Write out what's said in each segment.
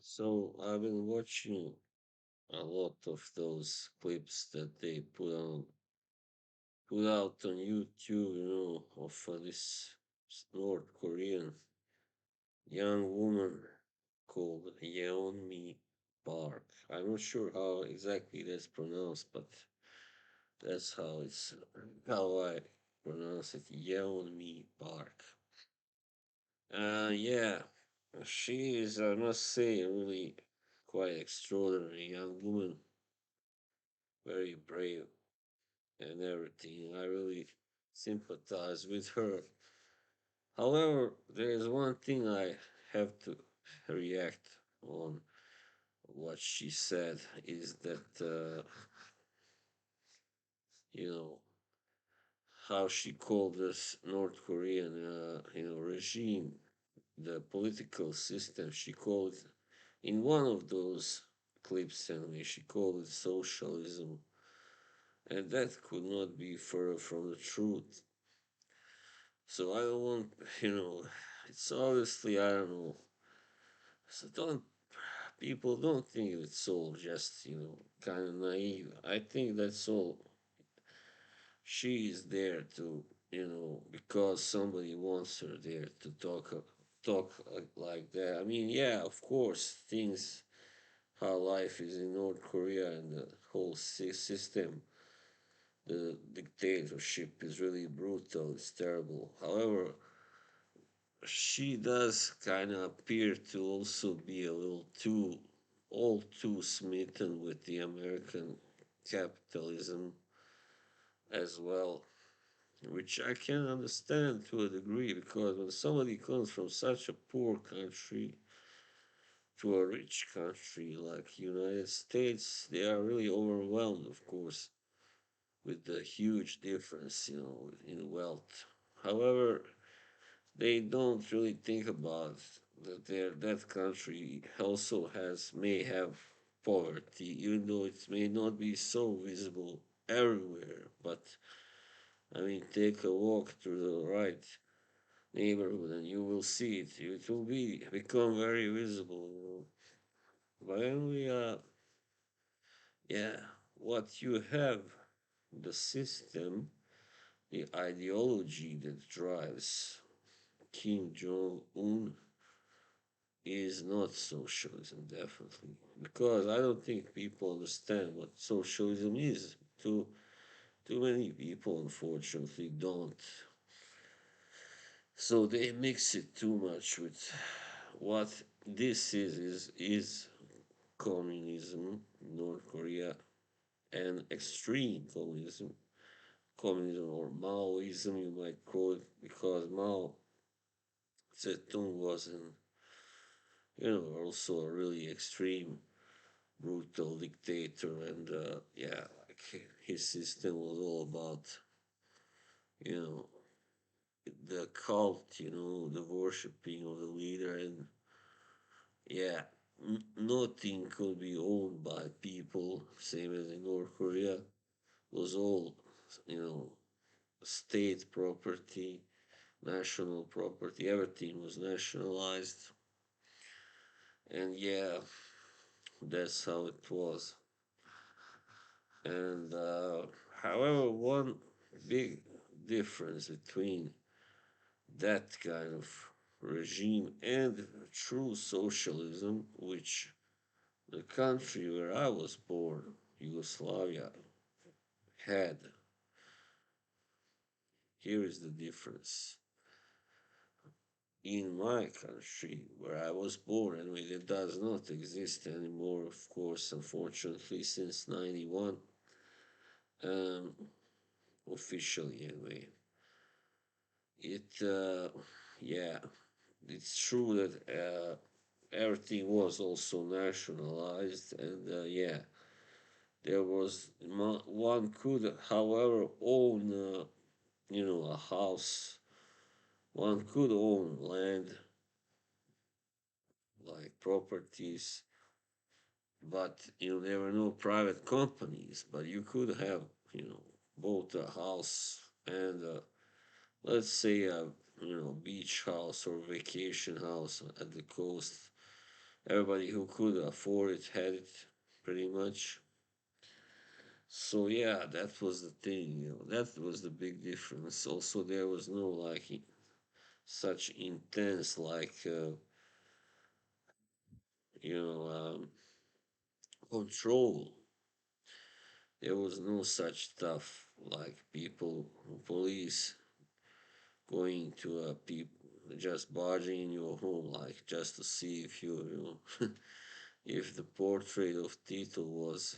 So I've been watching a lot of those clips that they put out on YouTube, of this North Korean young woman called Yeonmi Park. I'm not sure how exactly that's pronounced, but that's how I pronounce it. Yeonmi Park. Yeah, she is, I must say, a really quite extraordinary young woman, very brave and everything. I really sympathize with her. However, there is one thing I have to react on what she said is that you know how she called this North Korean regime, the political system. She called it in one of those clips anyway. She called it socialism, and that could not be further from the truth. So I don't want, you know, it's obviously, I don't know. So don't, people don't think it's all just, kind of naive. I think that's all. She is there to, because somebody wants her there to talk like that. I mean, yeah, of course, things, how life is in North Korea and the whole system, the dictatorship is really brutal, it's terrible. However, she does kind of appear to also be a little too, all too smitten with the American capitalism as well, which I can understand to a degree because when somebody comes from such a poor country to a rich country like United States, they are really overwhelmed, of course, with the huge difference, in wealth. However, they don't really think about that country also may have poverty, even though it may not be so visible everywhere. But I mean, take a walk through the right neighborhood and you will see it. It will become very visible. But anyway, yeah, what you have, the system, the ideology that drives Kim Jong Un is not socialism, definitely. Because I don't think people understand what socialism is. Too many people, unfortunately, don't. So they mix it too much with what this is communism, North Korea, and extreme communism or Maoism, you might call it, because Mao Zedong was also a really extreme brutal dictator, and yeah, like his system was all about you know the cult, the worshipping of the leader, and yeah, nothing could be owned by people, same as in North Korea. It was all you know state property, national property. Everything was nationalized, and yeah, that's how it was. And however, one big difference between that kind of regime and true socialism, which the country where I was born, Yugoslavia, had. Here is the difference. In my country, where I was born, and it does not exist anymore, of course, unfortunately, since 91, um, officially anyway. Yeah, it's true that everything was also nationalized, and yeah, there was one could, however, own, a house. One could own land, like properties, but there were no private companies. But you could have, bought a house and let's say a beach house or vacation house at the coast Everybody who could afford it had it, pretty much. So yeah, that was the thing. That was the big difference. Also, there was no like such intense you know um, control. There was no such stuff like people, police going to people just barging in your home, like just to see if if the portrait of Tito was,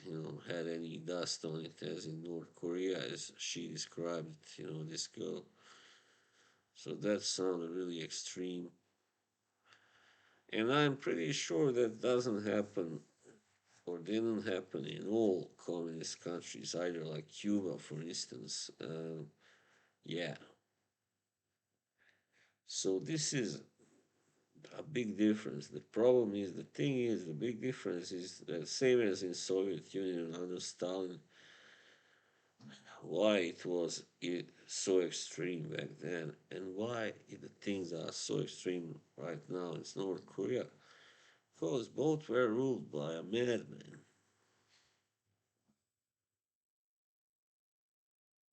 had any dust on it, as in North Korea, as she described it, this girl. So that sounded really extreme. And I'm pretty sure that doesn't happen or didn't happen in all communist countries, either like Cuba, for instance. Yeah. So this is a big difference. The problem is, the thing is, the big difference is the same as in Soviet Union under Stalin. Why it so extreme back then, and why the things are so extreme right now in North Korea? Because both were ruled by a madman.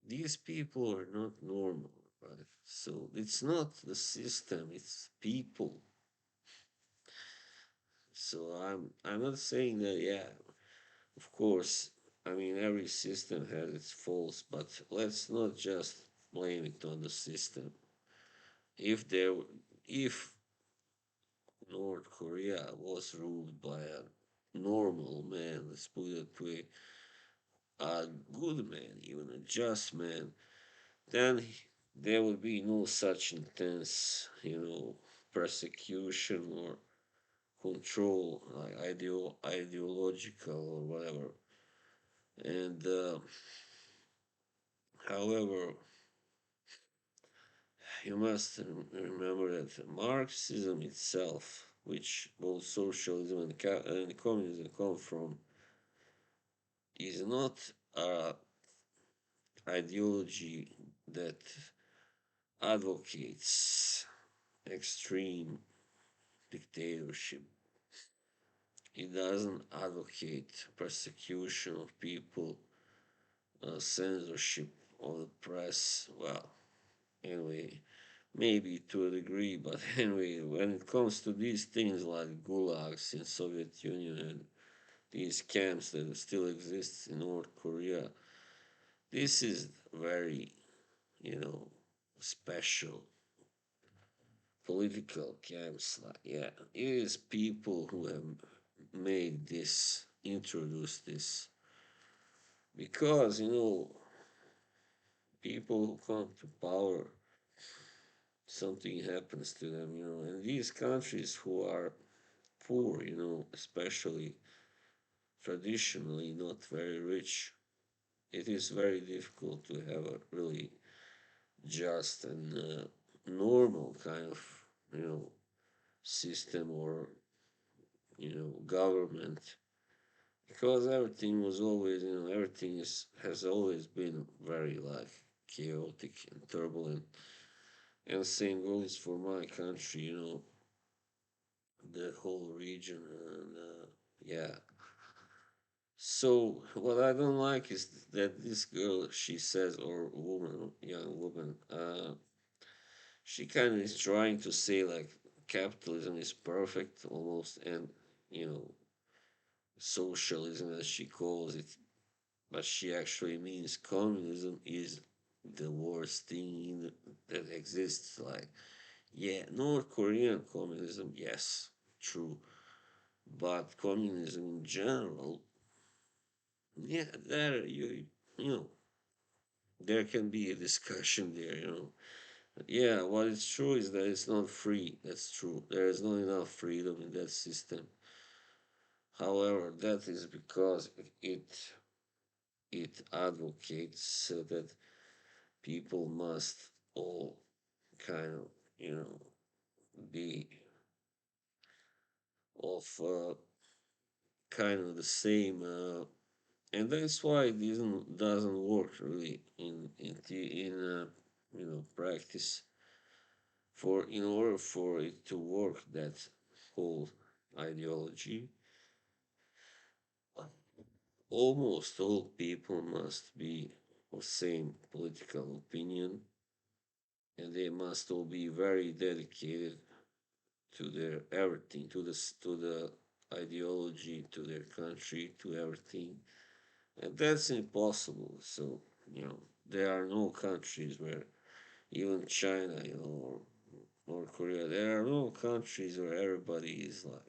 These people are not normal, right? So it's not the system; it's people. So I'm not saying that. Yeah, of course. I mean, every system has its faults, but let's not just blame it on the system. If there, if North Korea was ruled by a normal man, let's put it that way, a good man, even a just man, then there would be no such intense, persecution or control, like ideological or whatever. And however, you must remember that Marxism itself, which both socialism and communism come from, is not a ideology that advocates extreme dictatorship. It doesn't advocate persecution of people, censorship of the press. Well, anyway, maybe to a degree, but anyway, when it comes to these things like gulags in Soviet Union and these camps that still exist in North Korea, this is very, you know, special political camps. Like, yeah, it is people who have made this, introduced this, because people who come to power, something happens to them, and these countries who are poor, especially traditionally not very rich, it is very difficult to have a really just and normal kind of, you know, system or, government, because everything was always, everything has always been very like chaotic and turbulent. And same goes for my country, the whole region, and yeah. So what I don't like is that this girl, she says, or woman, young woman, she kind of is trying to say like capitalism is perfect almost, and you know socialism as she calls it, but she actually means communism is the worst thing that exists. Like, yeah, North Korean communism, yes, true, but communism in general, yeah, there you know there can be a discussion there. Yeah, what is true is that it's not free. That's true. There is not enough freedom in that system. However, that is because it advocates so that people must all kind of, be of kind of the same, and that's why it doesn't work really in practice. For in order for it to work, that whole ideology, almost all people must be of same political opinion, and they must all be very dedicated to their everything, to the ideology, to their country, to everything, and that's impossible. So there are no countries where even China, or North Korea, there are no countries where everybody is like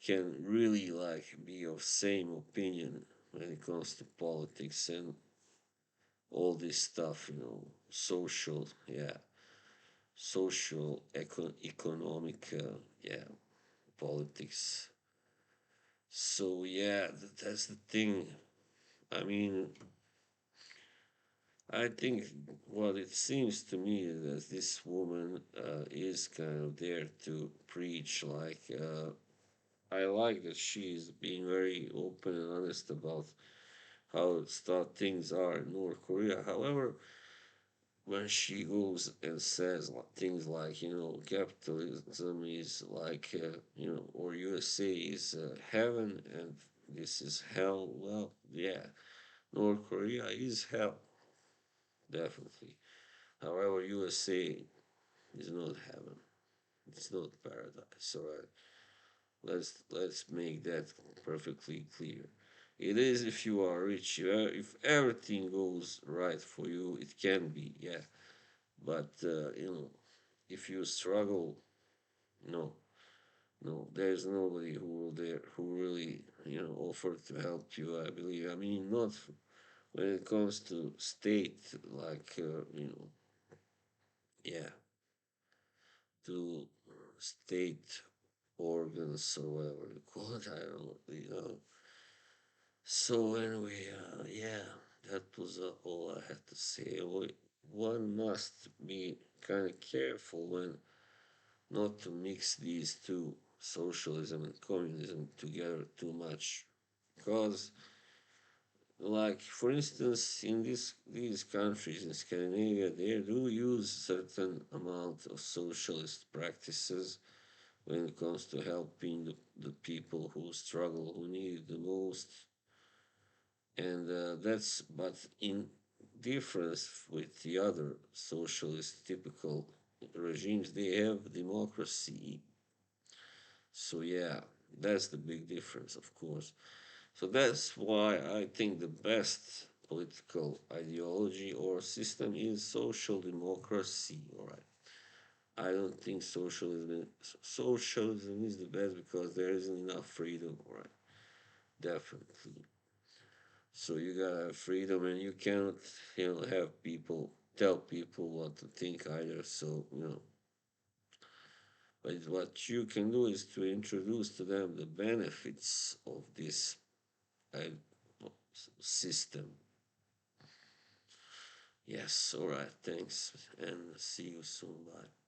can really like be of same opinion when it comes to politics and all this stuff, social, yeah, economic, yeah, politics. So yeah, that's the thing. I mean, I think what it seems to me is that this woman is kind of there to preach. Like, I like that she's being very open and honest about how stuff things are in North Korea. However, when she goes and says things like capitalism is like or USA is heaven and this is hell, well, yeah, North Korea is hell, definitely. However, USA is not heaven. It's not paradise. All right, let's make that perfectly clear. It is if you are rich. If everything goes right for you, it can be, yeah. But if you struggle, no, no, there's nobody who will there who really offer to help you. I believe. I mean, not when it comes to state, like yeah, to state organs or whatever you call it. I don't know. So anyway, yeah, that was all I had to say. One must be kind of careful when not to mix these two, socialism and communism, together too much, because, like for instance, in these countries in Scandinavia, they do use certain amount of socialist practices when it comes to helping the people who struggle, who need it the most. And that's, but in difference with the other socialist typical regimes, they have democracy. So yeah, that's the big difference, of course. So that's why I think the best political ideology or system is social democracy. All right. I don't think socialism is the best because there isn't enough freedom. All right. Definitely. So you gotta have freedom, and you cannot, have people tell people what to think either. So but what you can do is to introduce to them the benefits of this uh, system. Yes, all right, thanks, and see you soon. Bye.